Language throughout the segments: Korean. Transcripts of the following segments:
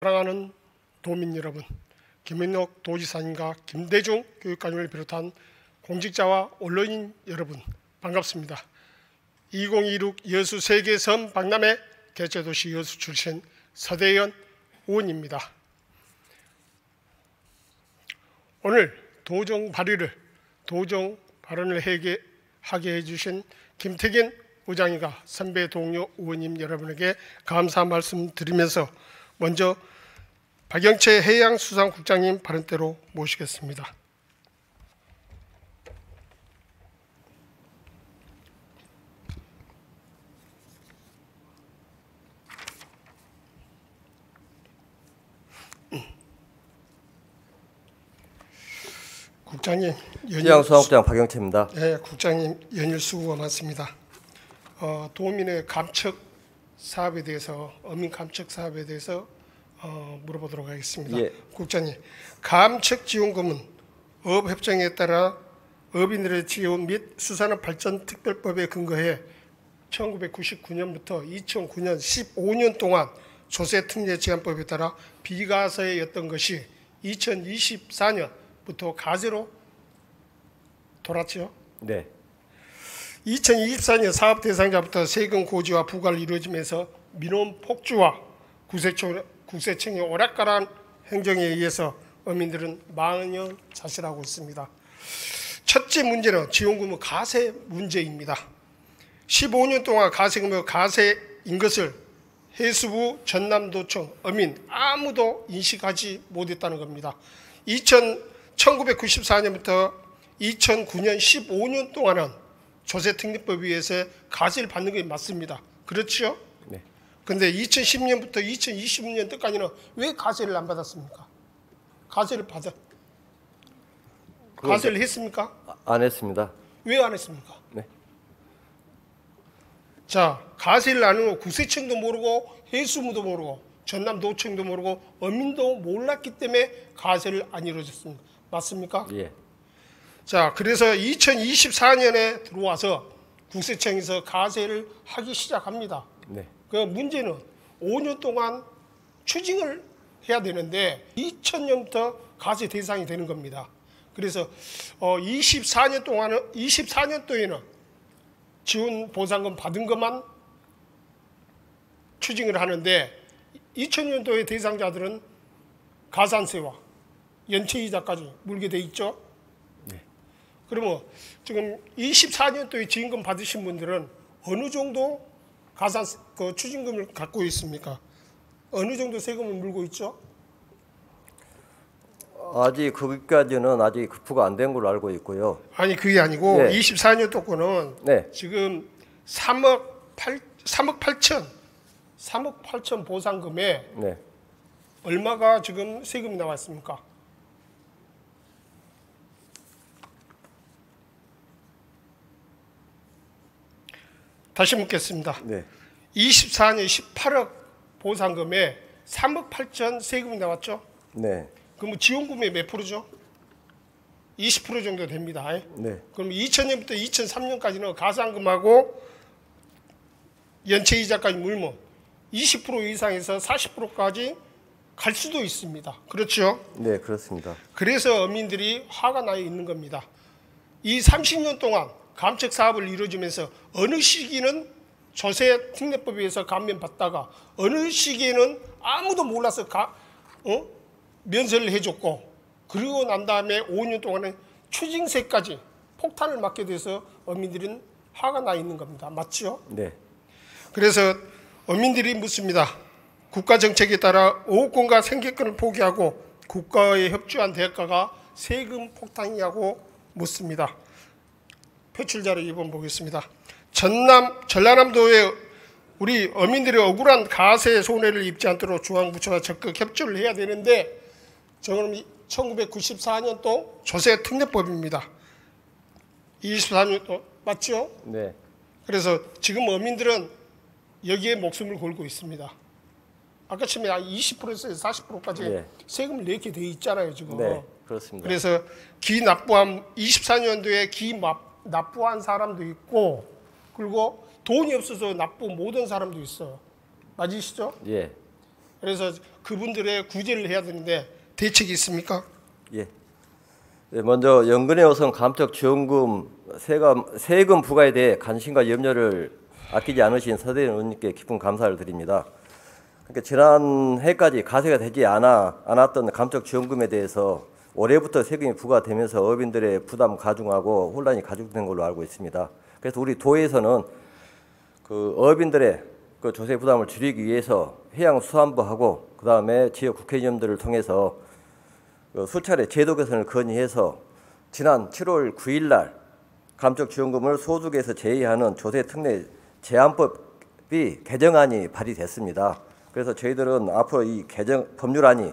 사랑하는 도민 여러분, 김민옥 도지사님과 김대중 교육감을 비롯한 공직자와 언론인 여러분 반갑습니다. 2026 여수 세계섬 박람회 개최도시 여수 출신 서대현 의원입니다. 오늘 도정 발언을 하게 해주신 김태균 의장님과 선배 동료 의원님 여러분에게 감사 말씀드리면서 먼저 박영채 해양수산국장님 발언대로 모시겠습니다. 국장님, 해양수산국장 박영채입니다. 네, 국장님 연일 수고가 많습니다. 도민의 감척 사업에 대해서 어민 감척 사업에 대해서 물어보도록 하겠습니다. 예. 국장님, 감척 지원금은 어업협정에 따라 어민들의 지원 및 수산업 발전 특별법에 근거해 1999년부터 2009년 15년 동안 조세 특례 제한법에 따라 비과세였던 것이 2024년부터 과세로 돌았죠. 네. 2024년 사업 대상자부터 세금 고지와 부과를 이루어지면서 민원 폭주와 국세청의 오락가락 행정에 의해서 어민들은 망연 자실하고 있습니다. 첫째 문제는 지원금의 과세 문제입니다. 15년 동안 가세금의 과세인 것을 해수부, 전남도청, 어민 아무도 인식하지 못했다는 겁니다. 1994년부터 2009년 15년 동안은 조세특례법에 의해서 과세를 받는 게 맞습니다. 그렇죠? 네. 그런데 2010년부터 2020년 때까지는 왜 과세를 안 받았습니까? 과세를 했습니까? 안 했습니다. 왜 안 했습니까? 네. 자, 과세를 안 하고 국세청도 모르고 해수부도 모르고 전남도청도 모르고 어민도 몰랐기 때문에 과세를 안 이루어졌습니다. 맞습니까? 예. 자, 그래서 2024년에 들어와서 국세청에서 과세를 하기 시작합니다. 네. 그 문제는 5년 동안 추징을 해야 되는데 2000년부터 과세 대상이 되는 겁니다. 그래서 24년도에는 지원 보상금 받은 것만 추징을 하는데 2000년도의 대상자들은 가산세와 연체이자까지 물게 돼 있죠. 네. 그러면 지금 24년도에 지원금 받으신 분들은 어느 정도 추징금을 갖고 있습니까? 어느 정도 세금을 물고 있죠? 아직 거기까지는 아직 급부가 안 된 걸로 알고 있고요. 아니, 그게 아니고 네. 24년도 거는 네. 지금 3억 8천 보상금에 네. 얼마가 지금 세금이 나왔습니까? 다시 묻겠습니다. 네. 24년 18억 보상금에 3억 8천 세금이 나왔죠? 네. 그럼 지원금이 몇 프로죠? 20% 정도 됩니다. 네. 그럼 2000년부터 2003년까지는 가산금하고 연체이자까지 물면 20% 이상에서 40%까지 갈 수도 있습니다. 그렇죠? 네, 그렇습니다. 그래서 어민들이 화가 나 있는 겁니다. 이 30년 동안 감척 사업을 이루어지면서 어느 시기는 조세 특례법에 의해서 감면받다가 어느 시기에는 아무도 몰라서 면세를 해줬고, 그리고 난 다음에 5년 동안에 추징세까지 폭탄을 맞게 돼서 어민들은 화가 나 있는 겁니다. 맞죠? 네. 그래서 어민들이 묻습니다. 국가 정책에 따라 어업권과 생계권을 포기하고 국가에 협조한 대가가 세금 폭탄이냐고 묻습니다. 표출자료 2번 보겠습니다. 전라남도에 우리 어민들의 억울한 가세 손해를 입지 않도록 중앙부처가 적극 협조를 해야 되는데, 저는 1994년도 조세특례법입니다. 24년도 맞죠? 네. 그래서 지금 어민들은 여기에 목숨을 걸고 있습니다. 아까 처음에 20%에서 40%까지 네. 세금을 내게 돼 있잖아요, 지금. 네, 그렇습니다. 그래서 기 납부한 24년도에 기 납부한 사람도 있고, 그리고 돈이 없어서 납부 못한 사람도 있어요. 맞으시죠? 예. 그래서 그분들의 구제를 해야 되는데 대책이 있습니까? 예. 네, 먼저 연근의 우선 감적 지원금 세금 부과에 대해 관심과 염려를 아끼지 않으신 서대현 의원님께 깊은 감사를 드립니다. 그러니까 지난해까지 가세가 되지 않았던 감적 지원금에 대해서 올해부터 세금이 부과되면서 어민들의 부담 가중하고 혼란이 가중된 걸로 알고 있습니다. 그래서 우리 도에서는 그 어민들의 그 조세 부담을 줄이기 위해서 해양수산부하고 그다음에 지역 국회의원들을 통해서 수차례 제도 개선을 건의해서 지난 7월 9일 날 감적 지원금을 소득에서 제외하는 조세 특례 제한법이 개정안이 발의됐습니다. 그래서 저희들은 앞으로 이 법률안이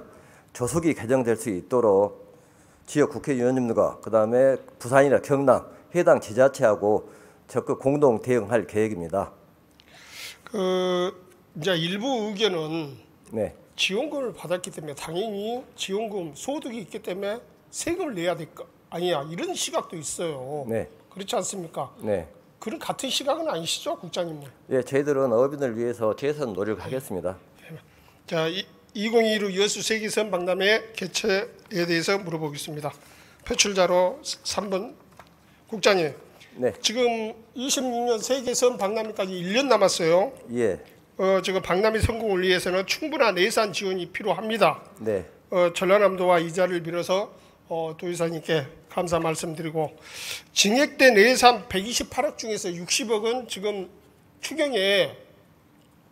조속히 개정될 수 있도록 지역 국회의원님들과 그다음에 부산이나 경남 해당 지자체하고 적극 공동 대응할 계획입니다. 이제 일부 의견은 네. 지원금을 받았기 때문에 당연히 지원금 소득이 있기 때문에 세금을 내야 될 거 아니야 이런 시각도 있어요. 네. 그렇지 않습니까? 네. 그런 같은 시각은 아니시죠, 국장님? 예, 저희들은 어민을 위해서 최선 노력하겠습니다. 자, 2021 여수 세계 선박람회 개최에 대해서 물어보겠습니다. 표출자로 3번 국장님. 네. 지금 26년 세계 선박람회까지 1년 남았어요. 예. 지금 박람회 성공을 위해서는 충분한 예산 지원이 필요합니다. 네. 전라남도와 이 자리를 빌어서 도의사님께 감사 말씀드리고 증액된 예산 128억 중에서 60억은 지금 추경에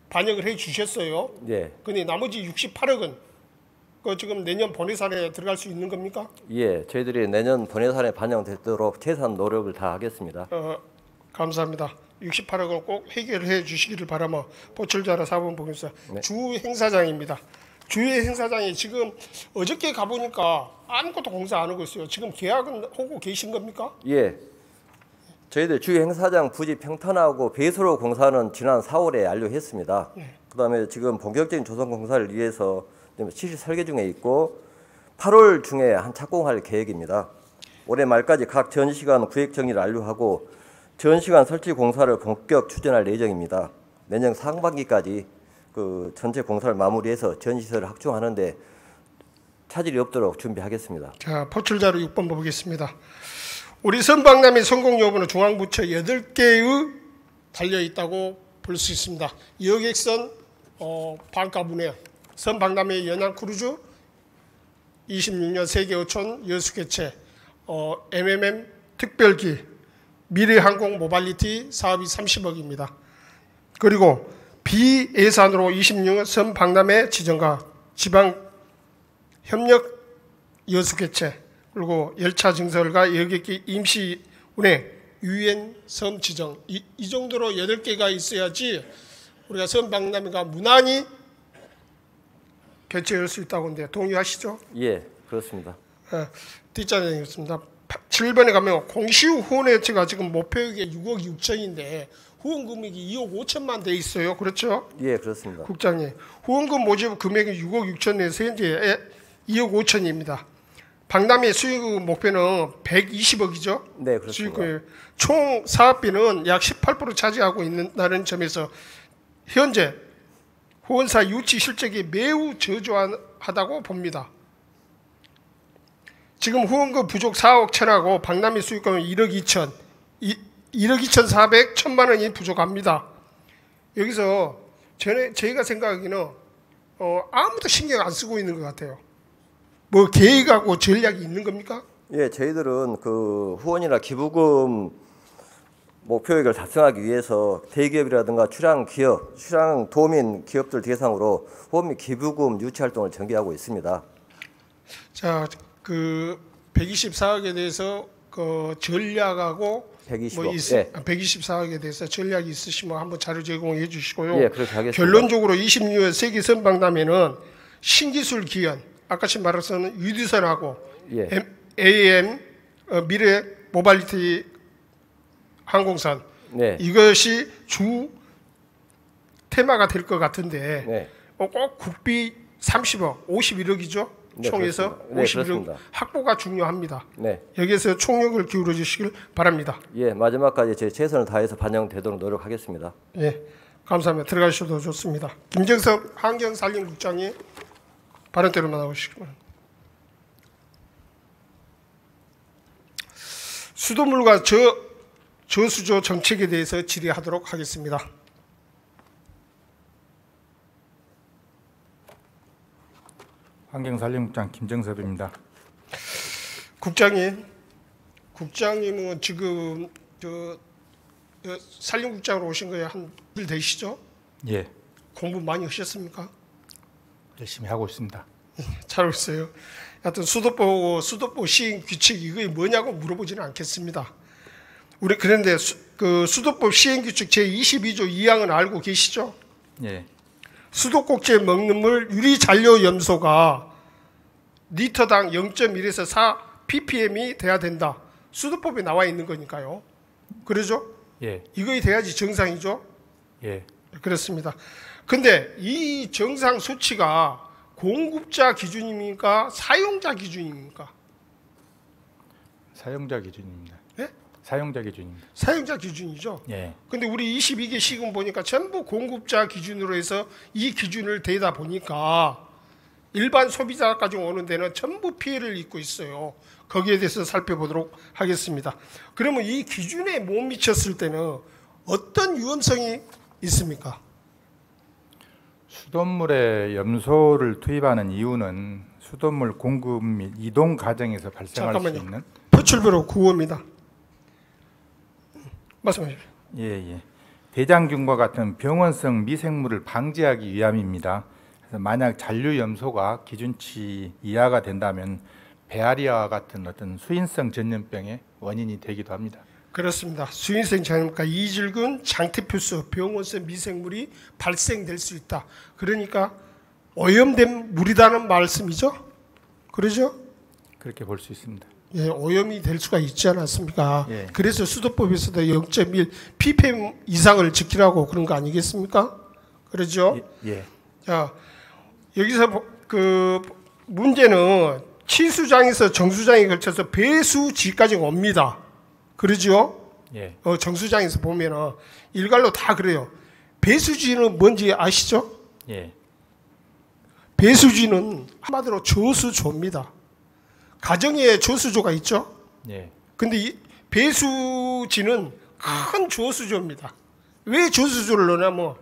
반영을 해 주셨어요. 예. 근데 나머지 68억은 지금 내년 본예산에 들어갈 수 있는 겁니까? 예, 저희들이 내년 본예산에 반영되도록 최선 노력을 다하겠습니다. 감사합니다. 68억은 꼭 해결해 주시기를 바라며 보철자라 4번 보겠습니다. 네. 주 행사장입니다. 주의 행사장이 지금 어저께 가보니까 아무것도 공사 안 하고 있어요. 지금 계약은 하고 계신 겁니까? 예. 저희들 주요 행사장 부지 평탄하고 배수로 공사는 지난 4월에 완료했습니다. 네. 그다음에 지금 본격적인 조성 공사를 위해서 시실 설계 중에 있고 8월 중에 한 착공할 계획입니다. 올해 말까지 각 전시관 구획 정리를 완료하고 전시관 설치 공사를 본격 추진할 예정입니다. 내년 상반기까지 그 전체 공사를 마무리해서 전시설을 확충하는데 차질이 없도록 준비하겠습니다. 자, 포출자로 6번 보겠습니다. 우리 선박람회 성공 여부는 중앙부처 8개의 달려있다고 볼 수 있습니다. 여객선 반값 운행, 선박람회 연안 크루즈, 26년 세계 어촌 여수 개최, MMM 특별기, 미래항공 모빌리티 사업이 30억입니다. 그리고 비예산으로 26년 선박람회 지정과 지방 협력 여수 개최, 그리고 열차 증설과 여객기 임시 운행, 유엔 섬 지정 이 정도로 8개가 있어야지 우리가 선박람회가 무난히 개최할 수 있다고 하는데 동의하시죠? 예, 그렇습니다. 뒷자리에 있습니다. 7번에 가면 공시후 후원회체가 지금 목표액이 6억 6천인데 후원 금액이 2억 5천만 돼 있어요. 그렇죠? 예, 그렇습니다. 국장님, 후원금 모집 금액이 6억 6천 내에서 현재 2억 5천입니다. 박람회 수익 목표는 120억이죠. 네, 그렇습니다. 총 사업비는 약 18% 차지하고 있다는 점에서 현재 후원사 유치 실적이 매우 저조하다고 봅니다. 지금 후원금 부족 4억 천하고 박람회 수익금은 1억 2천, 1억 2천 4백, 1천만 원이 부족합니다. 여기서 저희가 생각하기는 아무도 신경 안 쓰고 있는 것 같아요. 뭐 계획하고 전략이 있는 겁니까? 예, 저희들은 그 후원이나 기부금 목표액을 달성하기 위해서 대기업이라든가 출향 기업, 출향 도민 기업들 대상으로 후원 및 기부금 유치 활동을 전개하고 있습니다. 자, 그 124억에 대해서 그 전략하고 120억. 예. 124억에 대해서 전략이 있으시면 한번 자료 제공해 주시고요. 예, 그렇게 하겠습니다. 결론적으로 26년 세계 선박람회는 신기술 기현, 아까 말씀하신 유디선하고 예. AM 미래 모빌리티 항공선 네. 이것이 주 테마가 될 것 같은데 네. 꼭 국비 30억, 51억이죠. 네, 총에서 그렇습니다. 네, 51억 그렇습니다. 확보가 중요합니다. 네. 여기에서 총력을 기울여 주시길 바랍니다. 예, 마지막까지 제 최선을 다해서 반영되도록 노력하겠습니다. 예, 감사합니다. 들어가셔도 좋습니다. 김정석 환경산림국장님. 발언대로만 나오시기 바랍니다. 수돗물과 저수조 정책에 대해서 질의하도록 하겠습니다. 환경산림국장 김정섭입니다. 국장님은 지금 산림국장으로 오신 거에 한 일 되시죠? 예, 공부 많이 하셨습니까? 열심히 하고 있습니다. 잘 오셨어요. 하여튼 수도법 시행 규칙 이게 뭐냐고 물어보지는 않겠습니다. 우리 그런데 그 수도법 시행 규칙 제22조 2항은 알고 계시죠? 예, 수도꼭지에 먹는 물 유리 잔료 염소가 리터당 0.1에서 4 ppm이 돼야 된다. 수도법에 나와 있는 거니까요. 그러죠? 예, 이거에 돼야지 정상이죠? 예. 그렇습니다. 근데 이 정상 수치가 공급자 기준입니까? 사용자 기준입니까? 사용자 기준입니다. 예? 사용자 기준입니다. 사용자 기준이죠. 예, 근데 우리 22개 시군 보니까 전부 공급자 기준으로 해서 이 기준을 대다 보니까 일반 소비자까지 오는 데는 전부 피해를 입고 있어요. 거기에 대해서 살펴보도록 하겠습니다. 그러면 이 기준에 못 미쳤을 때는 어떤 위험성이 있습니까? 수돗물에 염소를 투입하는 이유는 수돗물 공급 및 이동 과정에서 발생할 잠깐만요. 수 있는 표출부로 구호입니다. 말씀하십시오. 예. 대장균과 같은 병원성 미생물을 방지하기 위함입니다. 그래서 만약 잔류 염소가 기준치 이하가 된다면 베아리아와 같은 어떤 수인성 전염병의 원인이 되기도 합니다. 그렇습니다. 수인성 전염과 이질균, 장태표수, 병원성 미생물이 발생될 수 있다. 그러니까 오염된 물이라는 말씀이죠. 그러죠? 그렇게 볼 수 있습니다. 예, 오염이 될 수가 있지 않았습니까? 예. 그래서 수도법에서도 0.1 ppm 이상을 지키라고 그런 거 아니겠습니까? 그러죠? 예. 자, 여기서 그 문제는 치수장에서 정수장에 걸쳐서 배수지까지 옵니다. 그러죠? 예. 정수장에서 보면은 일괄로 다 그래요. 배수지는 뭔지 아시죠? 예. 배수지는 한마디로 저수조입니다. 가정에 저수조가 있죠? 예. 근데 이 배수지는 큰 저수조입니다. 왜 저수조를 넣냐면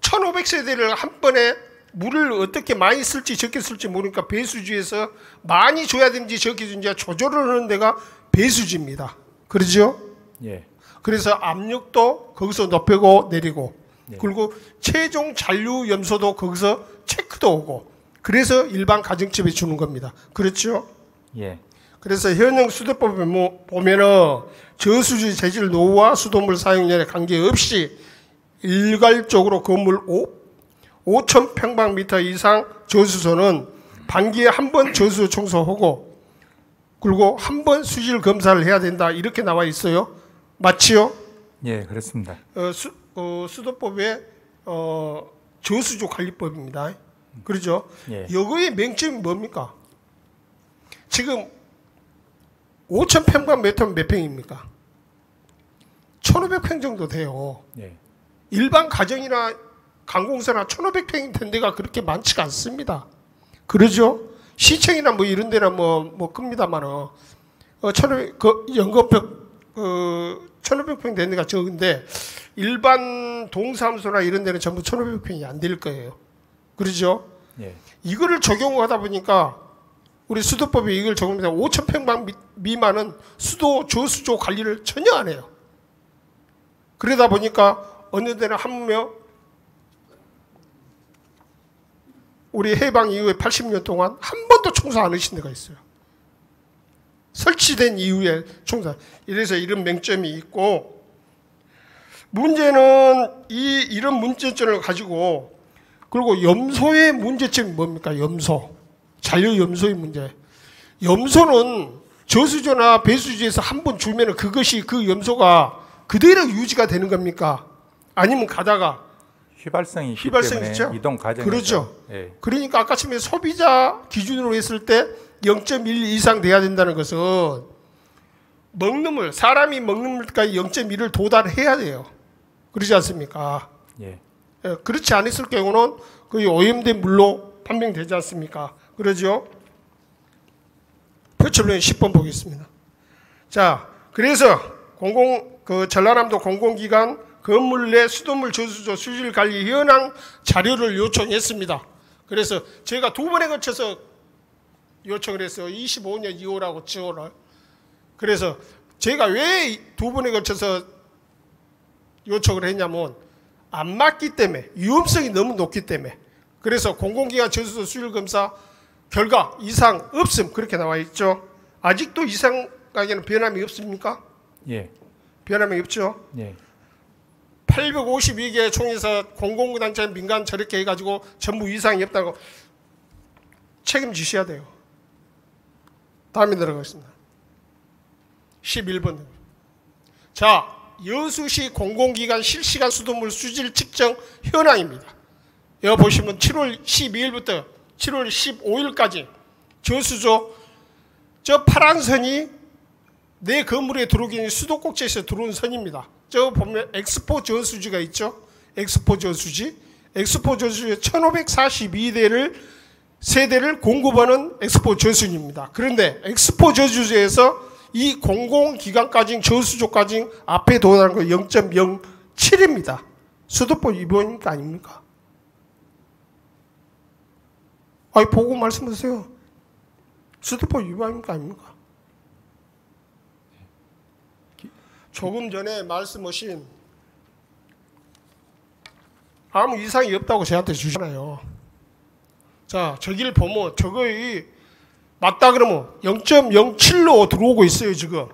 1500세대를 한 번에 물을 어떻게 많이 쓸지 적게 쓸지 모르니까 배수지에서 많이 줘야 되는지 적게 주는지 조절을 하는 데가 배수지입니다. 그러죠? 예. 그래서 압력도 거기서 높이고 내리고 네. 그리고 최종 잔류 염소도 거기서 체크도 오고 그래서 일반 가정집에 주는 겁니다. 그렇죠? 예. 그래서 현행 수도법에 보면은 저수지 재질 노후와 수돗물 사용량에 관계없이 일괄적으로 건물 5,000평방미터 이상 저수소는 반기에 한 번 저수소 청소하고 그리고 한 번 수질 검사를 해야 된다 이렇게 나와 있어요. 맞지요? 예, 그렇습니다. 수도법의 저수조 관리법입니다. 그렇죠? 예. 여거의 맹점이 뭡니까? 지금 5,000평방미터면 몇 평입니까? 1,500평 정도 돼요. 예. 일반 가정이나 관공서나 1,500평이 된 데가 그렇게 많지가 않습니다. 그러죠? 시청이나 뭐 이런 데나 뭐 큽니다만은 1,500평 된 데가 적은데 일반 동사무소나 이런 데는 전부 1,500평이 안 될 거예요. 그러죠? 예. 이거를 적용하다 보니까 우리 수도법에 이걸 적용합니다. 5,000평방 미만은 수도 저수조 관리를 전혀 안 해요. 그러다 보니까 어느 데는 하며 우리 해방 이후에 80년 동안 한 번도 청소 안 하신 데가 있어요. 설치된 이후에 청소. 이래서 이런 맹점이 있고 문제는 이런 문제점을 가지고 그리고 염소의 문제점이 뭡니까? 염소. 잔류 염소의 문제. 염소는 저수조나 배수지에서 한 번 주면 그것이 그 염소가 그대로 유지가 되는 겁니까? 아니면 가다가 휘발성이 있기 휘발성 때문에 있죠? 이동 과정에서 그렇죠. 예. 그러니까 아까 처음에 소비자 기준으로 했을 때 0.1 이상 돼야 된다는 것은 먹는 물, 사람이 먹는 물까지 0.1을 도달해야 돼요. 그러지 않습니까? 예. 그렇지 않았을 경우는 거의 오염된 물로 판명되지 않습니까? 그러죠? 표출론 10번 보겠습니다. 자, 그래서 전라남도 공공기관 건물 내 수돗물 저수조 수질 관리 현황 자료를 요청했습니다. 그래서 제가 2번에 걸쳐서 요청을 했어요. 25년 2월하고 7월. 그래서 제가 왜 2번에 걸쳐서 요청을 했냐면 안 맞기 때문에, 위험성이 너무 높기 때문에. 그래서 공공기관 저수조 수질 검사 결과 이상 없음 그렇게 나와 있죠. 아직도 이상에는 변함이 없습니까? 예. 변함이 없죠. 예. 852개 총에서 공공단체 민간 저렇게 해가지고 전부 이상이 없다고 책임지셔야 돼요. 다음에 들어가겠습니다. 11번. 자, 여수시 공공기관 실시간 수돗물 수질 측정 현황입니다. 여기 보시면 7월 12일부터 7월 15일까지 저수조 저 파란 선이 내 건물에 들어오기 수도꼭지에서 들어온 선입니다. 저 보면 엑스포 저수지가 있죠. 엑스포 저수지. 엑스포 저수지 1542대를 세대를 공급하는 엑스포 저수지입니다. 그런데 엑스포 저수지에서 이 공공기관까지 저수조까지 앞에 도달한 거 0.07입니다. 수도법 위반입니까 아닙니까? 아니 보고 말씀하세요. 수도법 위반입니까 아닙니까? 조금 전에 말씀하신 아무 이상이 없다고 저한테 주잖아요. 자, 저기를 보면 저거이 맞다 그러면 0.07로 들어오고 있어요 지금.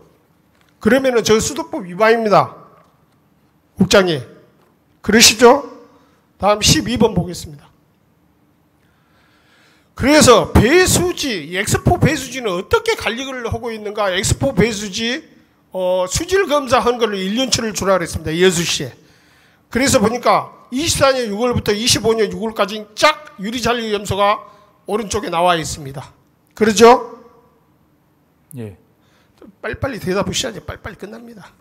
그러면은 저 수도법 위반입니다. 국장님. 그러시죠? 다음 12번 보겠습니다. 그래서 배수지, 엑스포 배수지는 어떻게 관리를 하고 있는가? 엑스포 배수지 수질 검사한 걸로 1년치를 주라 그랬습니다. 여수시에. 그래서 보니까 24년 6월부터 25년 6월까지 쫙 유리잔류 염소가 오른쪽에 나와 있습니다. 그러죠? 예. 빨리빨리 대답하셔야지 빨리빨리 끝납니다.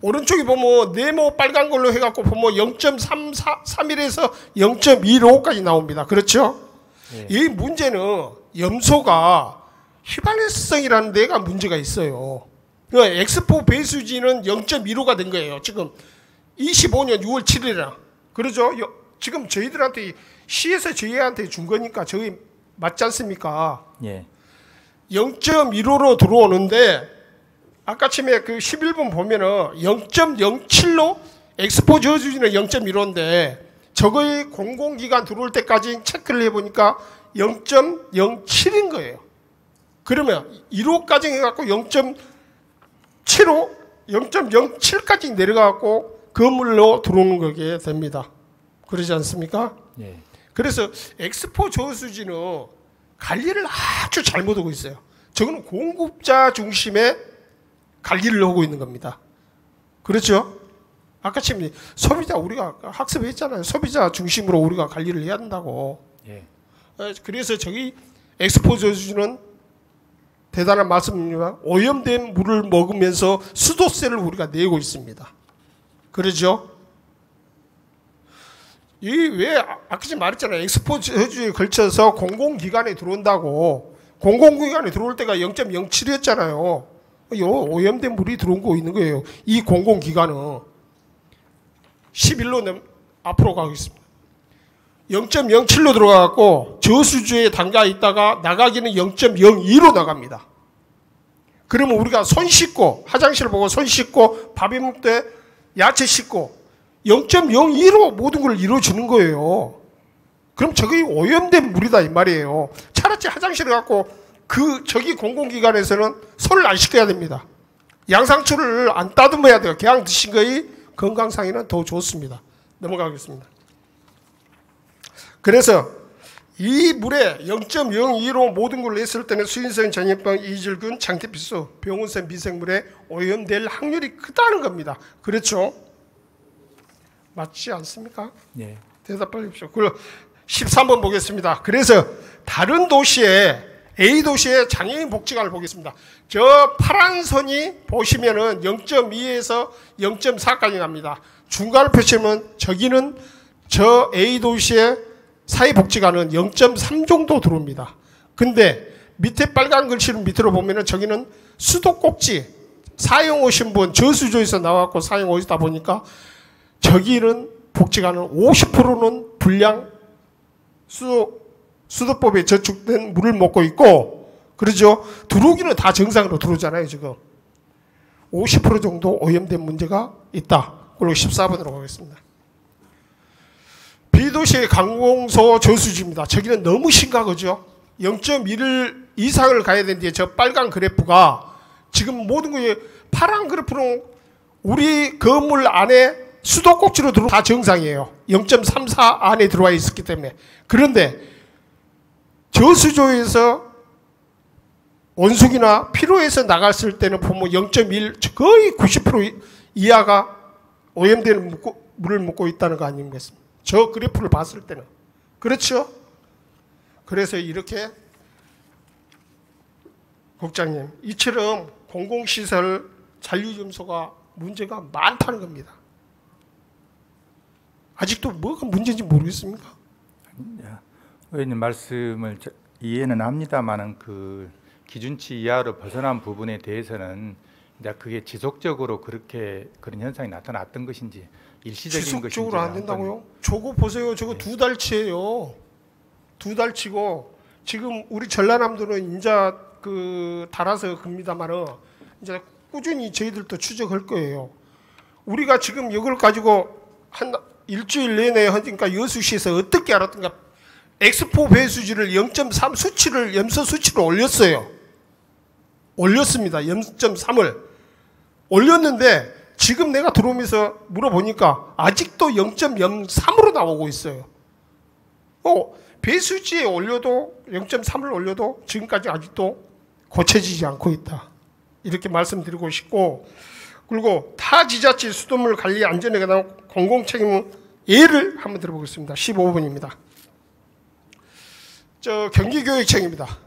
오른쪽에 보면 네모 빨간 걸로 해갖고 보면 0.331에서 0.15까지 나옵니다. 그렇죠? 예. 이 문제는 염소가 휘발성이라는 데가 문제가 있어요. 그러니까 엑스포 배수지는 0.15가 된 거예요. 지금 25년 6월 7일이나. 그러죠? 지금 저희들한테 시에서 저희한테 준 거니까 저희 맞지 않습니까? 예. 0.15로 들어오는데 아까 처음에 그 11번 보면은 0.07로 엑스포 저수지는 0.15인데 저거의 공공기관 들어올 때까지 체크를 해보니까 0.07인 거예요. 그러면 1호까지 해갖고 0.75, 0.07까지 내려가갖고 건물로 들어오는 거게 됩니다. 그러지 않습니까? 예. 그래서 엑스포 저수지는 관리를 아주 잘못하고 있어요. 저거는 공급자 중심의 관리를 하고 있는 겁니다. 그렇죠? 아까 지금 소비자 우리가 학습했잖아요. 소비자 중심으로 우리가 관리를 해야 된다고. 예. 그래서 저기 엑스포 저수지는 대단한 말씀입니다. 오염된 물을 먹으면서 수도세를 우리가 내고 있습니다. 그렇죠? 이 왜 아까 전에 말했잖아요. 엑스포 저수지에 걸쳐서 공공기관에 들어온다고. 공공기관에 들어올 때가 0.07이었잖아요. 오염된 물이 들어온 거 있는 거예요. 이 공공기관은 11로 앞으로 가겠습니다. 0.07로 들어가고 저수지에 담가 있다가 나가기는 0.02로 나갑니다. 그러면 우리가 손 씻고 화장실 보고 손 씻고 밥에 먹을 때 야채 씻고 0.02로 모든 걸 이루어주는 거예요. 그럼 저게 오염된 물이다 이 말이에요. 차라리 화장실에 갖고 저기 공공기관에서는 손을 안 씻겨야 됩니다. 양상추를 안 따듬어야 돼요. 그냥 드신 거의 건강상에는 더 좋습니다. 넘어가겠습니다. 그래서 이 물에 0.02로 모든 걸 냈을 때는 수인성 전염병 이질균 장태필수 병원성 미생물에 오염될 확률이 크다는 겁니다. 그렇죠? 맞지 않습니까? 예. 대답해 주십시오. 그리고 13번 보겠습니다. 그래서 다른 도시에 A도시의 장애인 복지관을 보겠습니다. 저 파란 선이 보시면은 0.2에서 0.4까지 갑니다. 중간을 펼치면 저기는 저 A도시의 사회복지관은 0.3 정도 들어옵니다. 근데 밑에 빨간 글씨를 밑으로 보면은 저기는 수도꼭지 사용 오신 분 저수조에서 나와서 사용 오시다 보니까 저기는 복지관은 50%는 불량 수도법에 저축된 물을 먹고 있고, 그러죠. 들어오기는 다 정상으로 들어오잖아요. 지금 50% 정도 오염된 문제가 있다. 그리고 14번으로 가겠습니다. 비도시의 관공서 저수지입니다. 저기는 너무 심각하죠. 0.1 이상을 가야 되는데 저 빨간 그래프가 지금 모든 게 파란 그래프는 우리 건물 안에 수도꼭지로 들어오면 다 정상이에요. 0.34 안에 들어와 있었기 때문에. 그런데 저수조에서 온수기나 피로에서 나갔을 때는 보면 0.1 거의 90% 이하가 오염되는 물을 먹고 있다는 거 아니겠습니까? 저 그래프를 봤을 때는. 그렇죠? 그래서 이렇게 국장님, 이처럼 공공시설 잔류점소가 문제가 많다는 겁니다. 아직도 뭐가 문제인지 모르겠습니까? 의원님 말씀을 이해는 합니다만은 그 기준치 이하로 벗어난 부분에 대해서는 이제 그게 지속적으로 그렇게 그런 현상이 나타났던 것인지 일시적인 것인지 지속적으로 안 된다고요? 저거 보세요. 저거 2달치예요. 2달치고 지금 우리 전라남도는 이제 그 달아서 겁니다만은 이제 꾸준히 저희들도 추적할 거예요. 우리가 지금 이걸 가지고 한 일주일 내내 하니까 여수시에서 어떻게 알았던가 엑스포 배수지를 0.3 수치를 염소 수치를 올렸어요. 올렸습니다. 0.3을 올렸는데 지금 내가 들어오면서 물어보니까 아직도 0.03으로 나오고 있어요. 배수지에 올려도 0.3을 올려도 지금까지 아직도 고쳐지지 않고 있다. 이렇게 말씀드리고 싶고, 그리고 타 지자체 수돗물 관리 안전에 관한 공공책임 예를 한번 들어보겠습니다. 15분입니다. 경기교육청입니다.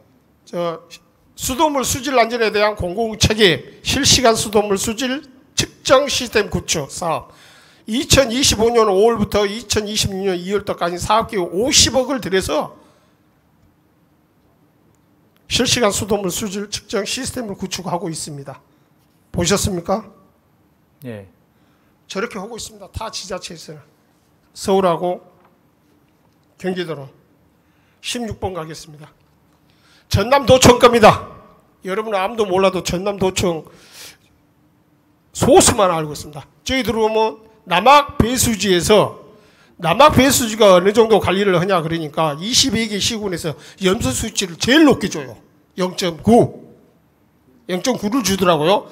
수돗물 수질 안전에 대한 공공책임 실시간 수돗물 수질 측정 시스템 구축 사업 2025년 5월부터 2026년 2월까지 사업기획 50억을 들여서 실시간 수돗물 수질 측정 시스템을 구축하고 있습니다. 보셨습니까? 예. 저렇게 하고 있습니다. 타 지자체에서는. 서울하고 경기도는. 16번 가겠습니다. 전남도청 겁니다. 여러분은 아무도 몰라도 전남도청 소수만 알고 있습니다. 저희 들어오면 남학 배수지에서 남학 배수지가 어느 정도 관리를 하냐 그러니까 22개 시군에서 염소 수치를 제일 높게 줘요. 0.9를 주더라고요.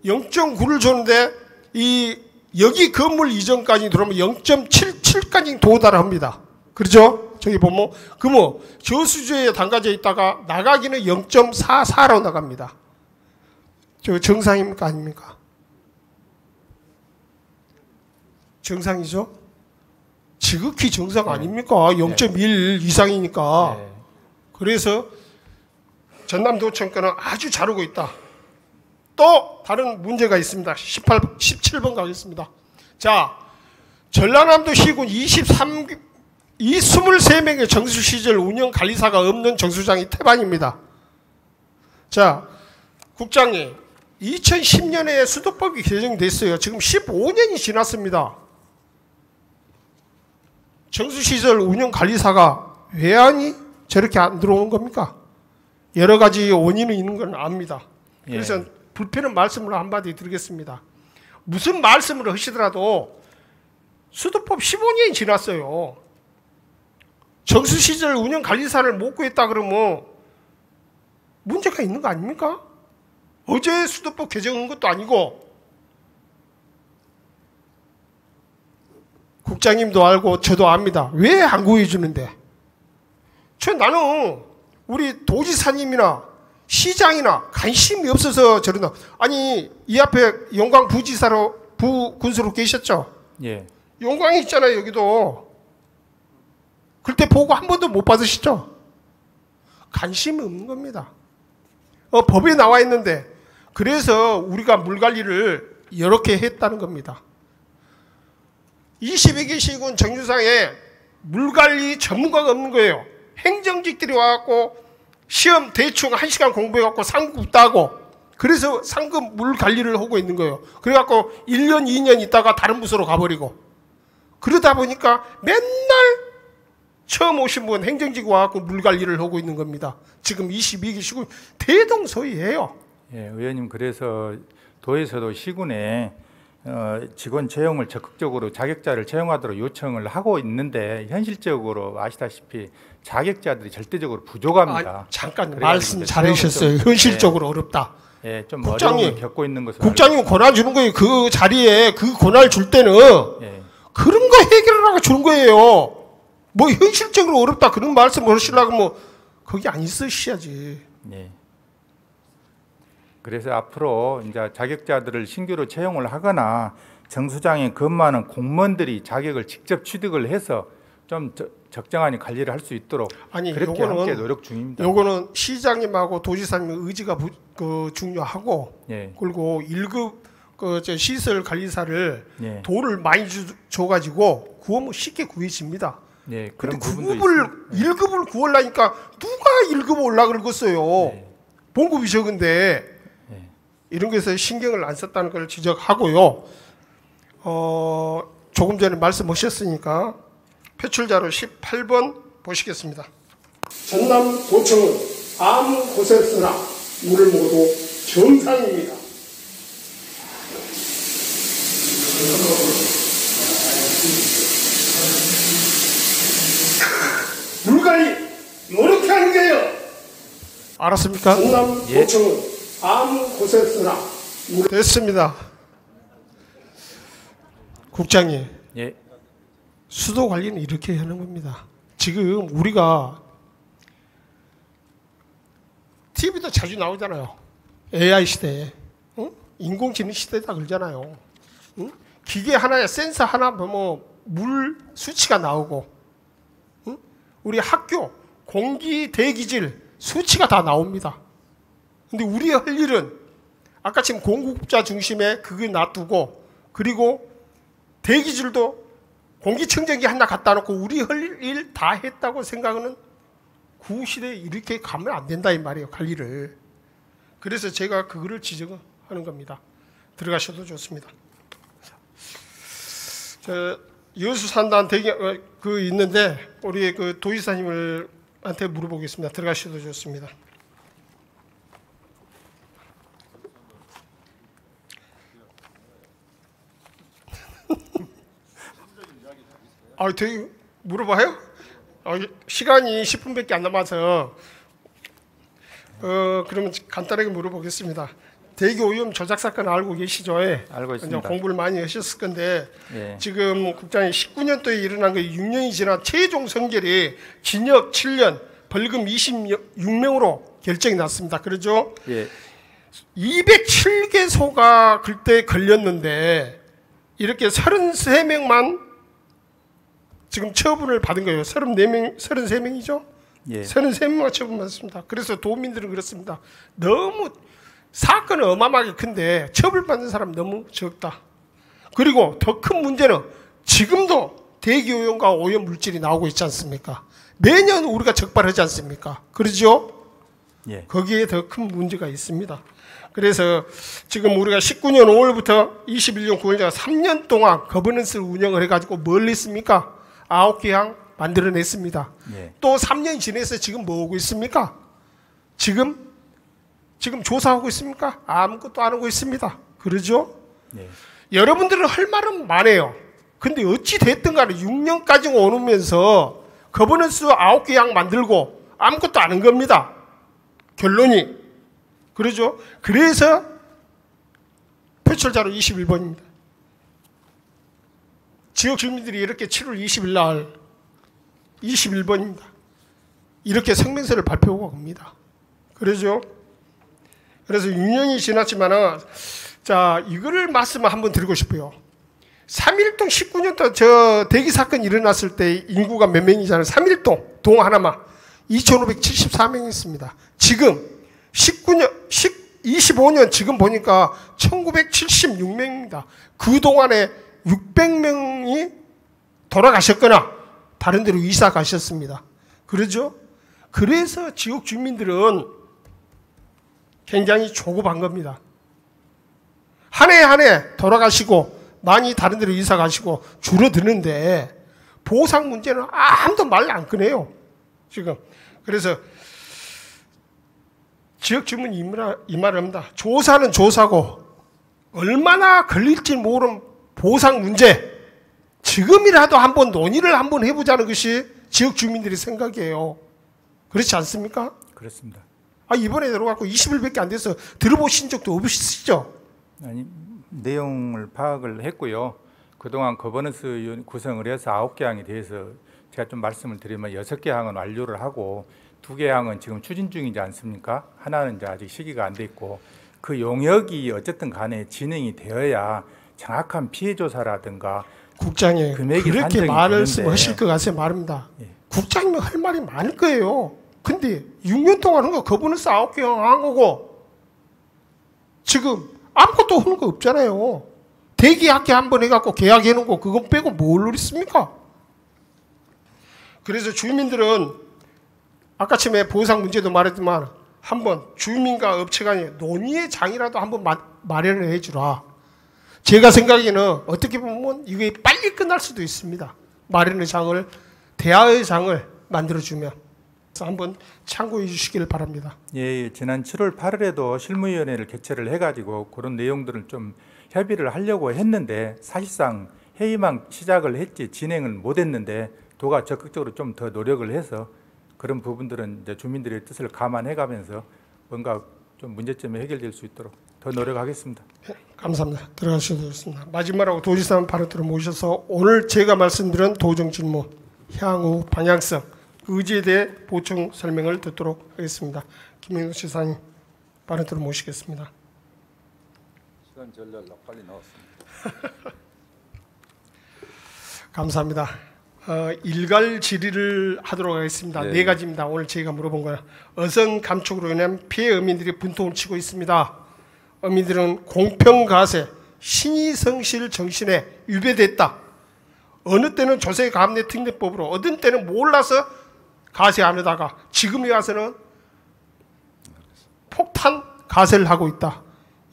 0.9를 줬는데 여기 건물 이전까지 들어오면 0.77까지 도달합니다. 그렇죠? 저기 보면 저수지에 담가져 있다가 나가기는 0.44로 나갑니다. 저 정상입니까 아닙니까? 정상이죠? 지극히 정상 아닙니까? 0.1 이상이니까. 네. 그래서 전남도청과는 아주 잘하고 있다. 또 다른 문제가 있습니다. 17번 가겠습니다. 자, 전라남도 시군 23명의 정수시설 운영관리사가 없는 정수장이 태반입니다. 자, 국장님, 2010년에 수도법이 개정됐어요. 지금 15년이 지났습니다. 정수시설 운영관리사가 왜 저렇게 안 들어온 겁니까? 여러 가지 원인이 있는 건 압니다. 그래서 불편한 말씀으로 한마디 드리겠습니다. 무슨 말씀을 하시더라도 수도법 15년이 지났어요. 정수시설 운영관리사를 못 구했다 그러면 문제가 있는 거 아닙니까? 어제 수도법 개정한 것도 아니고 국장님도 알고 저도 압니다. 왜 안 구해주는데? 나는 우리 도지사님이나 시장이나 관심이 없어서 저런다. 아니 이 앞에 영광 군수로 계셨죠? 예. 영광이 있잖아요 여기도. 그때 보고 한 번도 못 받으시죠? 관심이 없는 겁니다. 법에 나와 있는데 그래서 우리가 물관리를 이렇게 했다는 겁니다. 22개 시군 정유상에 물관리 전문가가 없는 거예요. 행정직들이 와갖고 시험 대충 1시간 공부해갖고 상급 따고 그래서 상급 물 관리를 하고 있는 거예요. 그래갖고 1년, 2년 있다가 다른 부서로 가버리고 그러다 보니까 맨날 처음 오신 분 행정직 와갖고 물 관리를 하고 있는 겁니다. 지금 22기 시군 대동소이해요. 예, 의원님 그래서 도에서도 시군에 직원 채용을 적극적으로 자격자를 채용하도록 요청을 하고 있는데 현실적으로 아시다시피 자격자들이 절대적으로 부족합니다. 잠깐 말씀 잘하셨어요. 현실적으로 어렵다. 예, 좀 국장님, 어려움을 겪고 있는 것을 국장님 권한 주는 거예요. 그 자리에 그 권한을 줄 때는 예. 그런 거 해결하라고 주는 거예요. 뭐 현실적으로 어렵다 그런 말씀을 하시려고 뭐 거기 안 있으셔야지. 예. 그래서 앞으로 이제 자격자들을 신규로 채용을 하거나 정수장에 근무하는 공무원들이 자격을 직접 취득을 해서 좀 적정한 관리를 할 수 있도록 아니, 그렇게 함께 노력 중입니다. 요거는 시장님하고 도지사님 의지가 중요하고 예. 그리고 1급 시설 관리사를 예. 돈을 많이 줘가지고 구하면 쉽게 구해집니다. 예, 그런데 그런 부분도 1급을 구하려니까 누가 1급 올라 그러겠어요. 예. 봉급이 적은데 예. 이런 것에 신경을 안 썼다는 걸 지적하고요. 조금 전에 말씀하셨으니까 표출자로 18번 보시겠습니다. 전남 도청은 아무 곳에서나 물을 먹어도 정상입니다. 물관리 이렇게 하는 거예요. 알았습니까? 전남 도청은 아무 곳에서나 물 됐습니다. 국장님. 예. 수도 관리는 이렇게 하는 겁니다. 지금 우리가 TV도 자주 나오잖아요. AI 시대에. 응? 인공지능 시대다 그러잖아요. 응? 기계 하나에 센서 하나 보면 물 수치가 나오고 응? 우리 학교 공기 대기질 수치가 다 나옵니다. 근데 우리 할 일은 아까 지금 공급자 중심에 그걸 놔두고 그리고 대기질도 공기청정기 하나 갖다 놓고 우리 할 일 다 했다고 생각하는 구시대에 이렇게 가면 안 된다 이 말이에요. 관리를. 그래서 제가 그거를 지적하는 겁니다. 들어가셔도 좋습니다. 저 여수 산단 대기 그 있는데 우리 그 도지사님한테 물어보겠습니다. 들어가셔도 좋습니다. 되게 물어봐요? 시간이 10분밖에 안 남아서 그러면 간단하게 물어보겠습니다. 대기 오염 조작 사건 알고 계시죠? 알고 있습니다. 공부를 많이 하셨을 건데 예. 지금 국장이 19년도에 일어난 거 6년이 지나 최종 선결이 징역 7년, 벌금 26명으로 결정이 났습니다. 그렇죠? 예. 207개소가 그때 걸렸는데 이렇게 33명만 지금 처분을 받은 거예요. 33명이죠? 예. 33명만 처분받았습니다. 그래서 도민들은 그렇습니다. 너무 사건은 어마어마하게 큰데 처벌받는 사람 너무 적다. 그리고 더 큰 문제는 지금도 대기오염과 오염 물질이 나오고 있지 않습니까? 매년 우리가 적발하지 않습니까? 그러죠? 예. 거기에 더 큰 문제가 있습니다. 그래서 지금 우리가 19년 5월부터 21년 9월까지 3년 동안 거버넌스를 운영을 해가지고 뭘 했습니까? 9개 항 만들어냈습니다. 예. 또 3년이 지나서 지금 뭐 하고 있습니까? 지금 조사하고 있습니까? 아무것도 안 하고 있습니다. 그러죠? 예. 여러분들은 할 말은 많아요. 근데 어찌 됐든 간에 6년까지 오면서 거버넌스 9개 항 만들고 아무것도 안 한 겁니다. 결론이. 그러죠? 그래서 표출자로 21번입니다. 지역 주민들이 이렇게 7월 20일 날 21번입니다. 이렇게 성명서를 발표하고 갑니다. 그러죠? 그래서 6년이 지났지만은 자, 이거를 말씀을 한번 드리고 싶어요. 3.1동 19년도 저 대기 사건 일어났을 때 인구가 몇 명이잖아요. 3.1동 동 하나만 2,574명이 있습니다. 지금 25년 지금 보니까 1976명입니다. 그동안에 600명이 돌아가셨거나 다른 데로 이사 가셨습니다. 그러죠? 그래서 지역 주민들은 굉장히 조급한 겁니다. 한 해 한 해 돌아가시고 많이 다른 데로 이사 가시고 줄어드는데 보상 문제는 아무도 말 안 꺼내요. 지금. 그래서 지역 주민이 이 말을 합니다. 조사는 조사고 얼마나 걸릴지 모르는 보상 문제 지금이라도 한번 논의를 한번 해보자는 것이 지역 주민들의 생각이에요. 그렇지 않습니까? 그렇습니다. 이번에 들어가고 20일밖에 안 돼서 들어보신 적도 없으시죠? 아니, 내용을 파악을 했고요. 그동안 거버넌스 구성을 해서 9개 항에 대해서 제가 좀 말씀을 드리면 6개 항은 완료를 하고 2개 항은 지금 추진 중이지 않습니까? 하나는 이제 아직 시기가 안 돼 있고 그 용역이 어쨌든 간에 진행이 되어야 정확한 피해 조사라든가 국장님 그렇게 말씀하실 것 같아서 말입니다. 예. 국장님은 할 말이 많을 거예요. 근데 6년 동안 한 거 거버넌스 9개 항 한 거고 지금 아무것도 하는 거 없잖아요. 대기학회 한번 해갖고 계약해 놓고 그거 빼고 뭘 노렸습니까? 그래서 주민들은 아까 처음에 보상 문제도 말했지만 한번 주민과 업체 간의 논의의 장이라도 한번 마련을 해주라. 제가 생각에는 어떻게 보면 이게 빨리 끝날 수도 있습니다. 마련의 장을, 대화의 장을 만들어주면. 그래서 한번 참고해 주시기를 바랍니다. 예, 지난 7월 8일에도 실무위원회를 개최를 해가지고 그런 내용들을 좀 협의를 하려고 했는데 사실상 회의만 시작을 했지 진행을 못했는데 도가 적극적으로 좀 더 노력을 해서 그런 부분들은 이제 주민들의 뜻을 감안해가면서 뭔가 좀 문제점이 해결될 수 있도록 더 노력하겠습니다. 네, 감사합니다. 들어가셔도 좋습니다. 마지막으로 도지사 발언들을 모셔서 오늘 제가 말씀드린 도정 질문, 향후 방향성, 의지에 대해 보충 설명을 듣도록 하겠습니다. 김영수 지사님 발언들을 모시겠습니다. 시간 전략 빨리 나왔습니다. 감사합니다. 일괄 질의를 하도록 하겠습니다. 네. 네 가지입니다. 오늘 제가 물어본 거는 어선 감축으로 인한 피해 어민들이 분통을 치고 있습니다. 어민들은 공평가세, 신의성실 정신에 위배됐다. 어느 때는 조세 감내 특례법으로 어떤 때는 몰라서 가세 안 하다가 지금에 와서는 폭탄 가세를 하고 있다.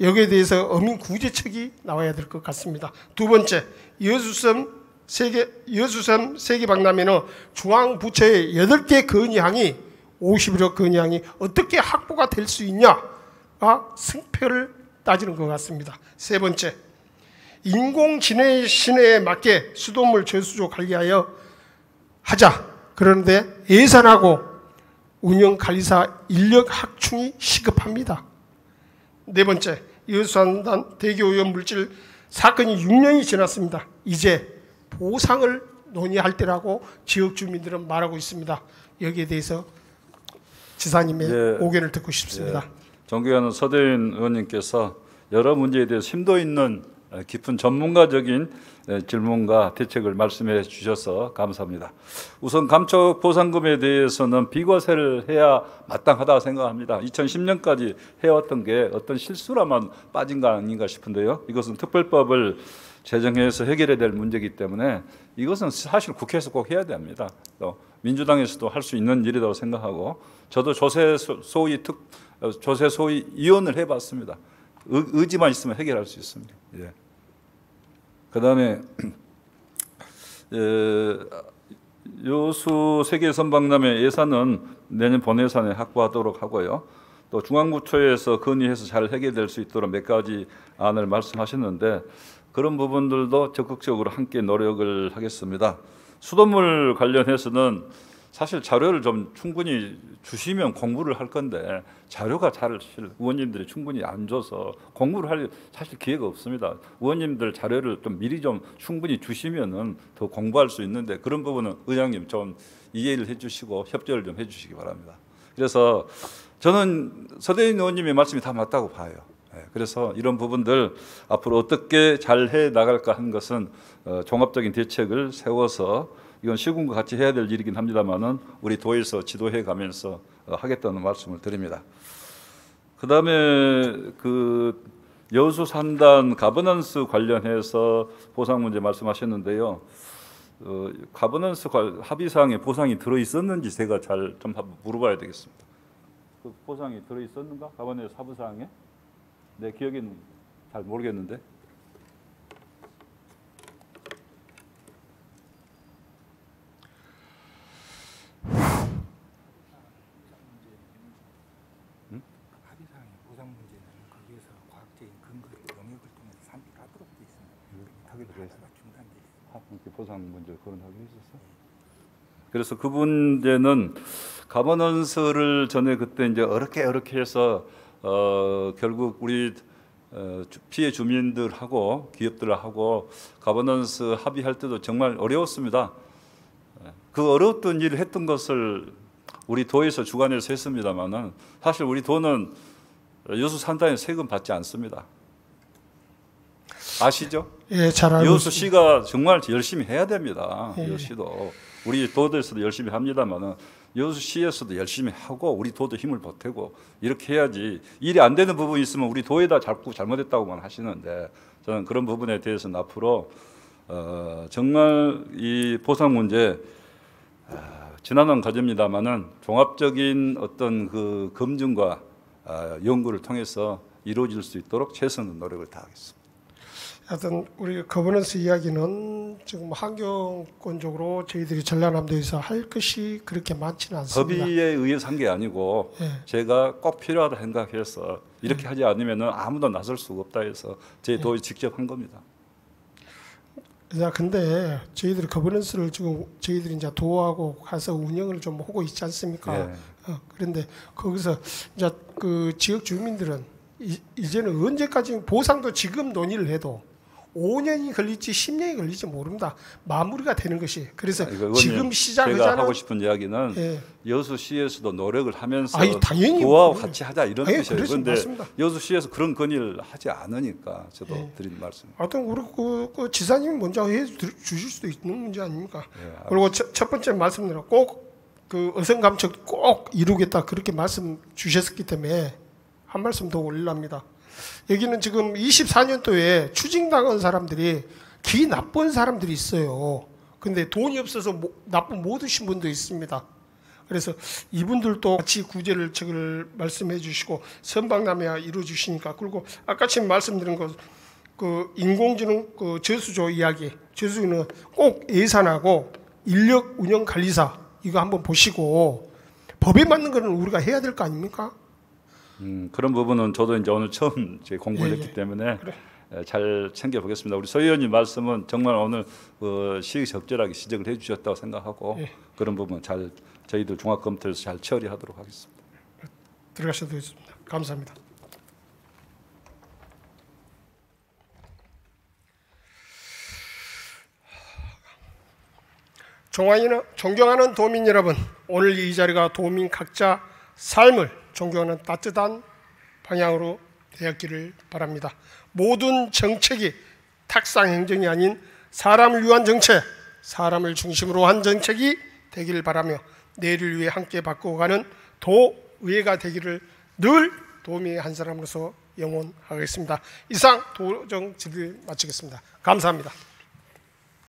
여기에 대해서 어민 구제책이 나와야 될 것 같습니다. 두 번째, 여수섬 세계 박람회는 중앙부처의 8개 건의항이 51억 건의항이 어떻게 확보가 될 수 있냐가 승패를 따지는 것 같습니다. 세 번째, 인공지능 시내에 맞게 수돗물 저수조 관리하여 하자. 그런데 예산하고 운영관리사 인력 확충이 시급합니다. 네 번째, 여수산단 대기오염 물질 사건이 6년이 지났습니다. 이제 보상을 논의할 때라고 지역 주민들은 말하고 있습니다. 여기에 대해서 지사님의 의견을 듣고 싶습니다. 존경하는 서대인 의원님께서 여러 문제에 대해 심도 있는 깊은 전문가적인 질문과 대책을 말씀해 주셔서 감사합니다. 우선 감축 보상금에 대해서는 비과세를 해야 마땅하다고 생각합니다. 2010년까지 해왔던 게 어떤 실수라만 빠진 거 아닌가 싶은데요. 이것은 특별법을 제정해서 해결해야 될 문제이기 때문에 이것은 사실 국회에서 꼭 해야 됩니다. 또 민주당에서도 할 수 있는 일이라고 생각하고 저도 조세 소위 위원을 해봤습니다. 의지만 있으면 해결할 수 있습니다. 예. 그다음에 여수 세계선박람회 예산은 내년 본예산에 확보하도록 하고요. 또 중앙부처에서 건의해서 잘 해결될 수 있도록 몇 가지 안을 말씀하셨는데 그런 부분들도 적극적으로 함께 노력을 하겠습니다. 수돗물 관련해서는 사실 자료를 좀 충분히 주시면 공부를 할 건데 자료가 잘 의원님들이 충분히 안 줘서 공부를 할 사실 기회가 없습니다. 의원님들 자료를 좀 미리 좀 충분히 주시면은 더 공부할 수 있는데 그런 부분은 의장님 좀 이해를 해주시고 협조를 좀 해주시기 바랍니다. 그래서 저는 서대인 의원님의 말씀이 다 맞다고 봐요. 그래서 이런 부분들 앞으로 어떻게 잘 해 나갈까 하는 것은 종합적인 대책을 세워서 이건 시군과 같이 해야 될 일이긴 합니다만은 우리 도에서 지도해 가면서 하겠다는 말씀을 드립니다. 그다음에 그 여수 산단 가버넌스 관련해서 보상 문제 말씀하셨는데요. 가버넌스 합의사항에 보상이 들어 있었는지 제가 잘 좀 물어봐야 되겠습니다. 그 보상이 들어 있었는가? 가버넌스 합의사항에? 내 기억에는 잘 모르겠는데. 합의사항의 보상 문제는 거기에서 과학적인 근거를 영역을 통해서 산출하도록 돼 있습니다. 하다가 중단돼 있습니다. 보상 문제 거론하긴 했었어. 그래서 그 문제는 가버넌스를 전에 그때 이제 어렵게 해서 결국 우리 피해 주민들하고 기업들하고 가버넌스 합의할 때도 정말 어려웠습니다. 그 어려웠던 일을 했던 것을 우리 도에서 주관해서 했습니다만은 사실 우리 도는 여수 산단에 세금 받지 않습니다. 아시죠? 예, 잘 알고 여수시가 정말 열심히 해야 됩니다. 예. 여수시도 우리 도에서도 열심히 합니다만은 여수시에서도 열심히 하고 우리 도도 힘을 보태고 이렇게 해야지. 일이 안 되는 부분이 있으면 우리 도에다 자꾸 잘못했다고만 하시는데 저는 그런 부분에 대해서는 앞으로 정말 이 보상 문제 지난한 과제입니다만은 종합적인 어떤 그 검증과 연구를 통해서 이루어질 수 있도록 최선의 노력을 다하겠습니다. 하여튼 우리 거버넌스 이야기는 지금 환경권적으로 저희들이 전라남도에서 할 것이 그렇게 많지는 않습니다. 법의에 의해서 한 게 아니고 예. 제가 꼭 필요하다 생각해서 이렇게 하지 않으면 아무도 나설 수가 없다 해서 제 도에 직접 한 겁니다. 자, 근데 저희들이 거버넌스를 지금 저희들이 이제 도하고 가서 운영을 좀 하고 있지 않습니까? 예. 그런데 거기서 이제 그 지역 주민들은 이제는 언제까지 보상도 지금 논의를 해도 5년이 걸릴지 10년이 걸릴지 모릅니다. 마무리가 되는 것이. 그래서 지금 시작하자는 제가 하고 싶은 이야기는 예. 여수시에서도 노력을 하면서 당연히 도하고 같이 하자 이런 뜻이에요. 그런데 그런데 여수시에서 그런 건의를 하지 않으니까 저도 예. 드린 말씀. 하여튼 우리 그 지사님이 먼저 해 주실 수도 있는 문제 아닙니까? 예, 그리고 첫 번째 말씀드린 꼭 그 어선감척 꼭 이루겠다 그렇게 말씀 주셨기 때문에 한 말씀 더 올리랍니다. 여기는 지금 24년도에 추징당한 사람들이 기 나쁜 사람들이 있어요. 근데 돈이 없어서 납부 못 하신 분도 있습니다. 그래서 이분들도 같이 구제를 말씀해 주시고 선박남해야 이루어 주시니까. 그리고 아까 지금 말씀드린 그 인공지능 그 저수조 이야기, 저수는 꼭 예산하고 인력 운영 관리사 이거 한번 보시고 법에 맞는 거는 우리가 해야 될 거 아닙니까? 그런 부분은 저도 이제 오늘 처음 공부를 했기 때문에 잘 챙겨보겠습니다. 우리 서 의원님 말씀은 정말 오늘 시적절하게 지적을 해주셨다고 생각하고 그런 부분 잘 저희들 종합검토에서 잘 처리하도록 하겠습니다. 들어가셔도 되겠습니다. 감사합니다. 존경하는 도민 여러분, 오늘 이 자리가 도민 각자 삶을 존경하는 따뜻한 방향으로 되었기를 바랍니다. 모든 정책이 탁상 행정이 아닌 사람을 위한 정책, 사람을 중심으로 한 정책이 되기를 바라며 내일을 위해 함께 바꿔가는 도의회가 되기를 늘 도민의 한 사람으로서 영원하겠습니다. 이상 도정 질의 마치겠습니다. 감사합니다.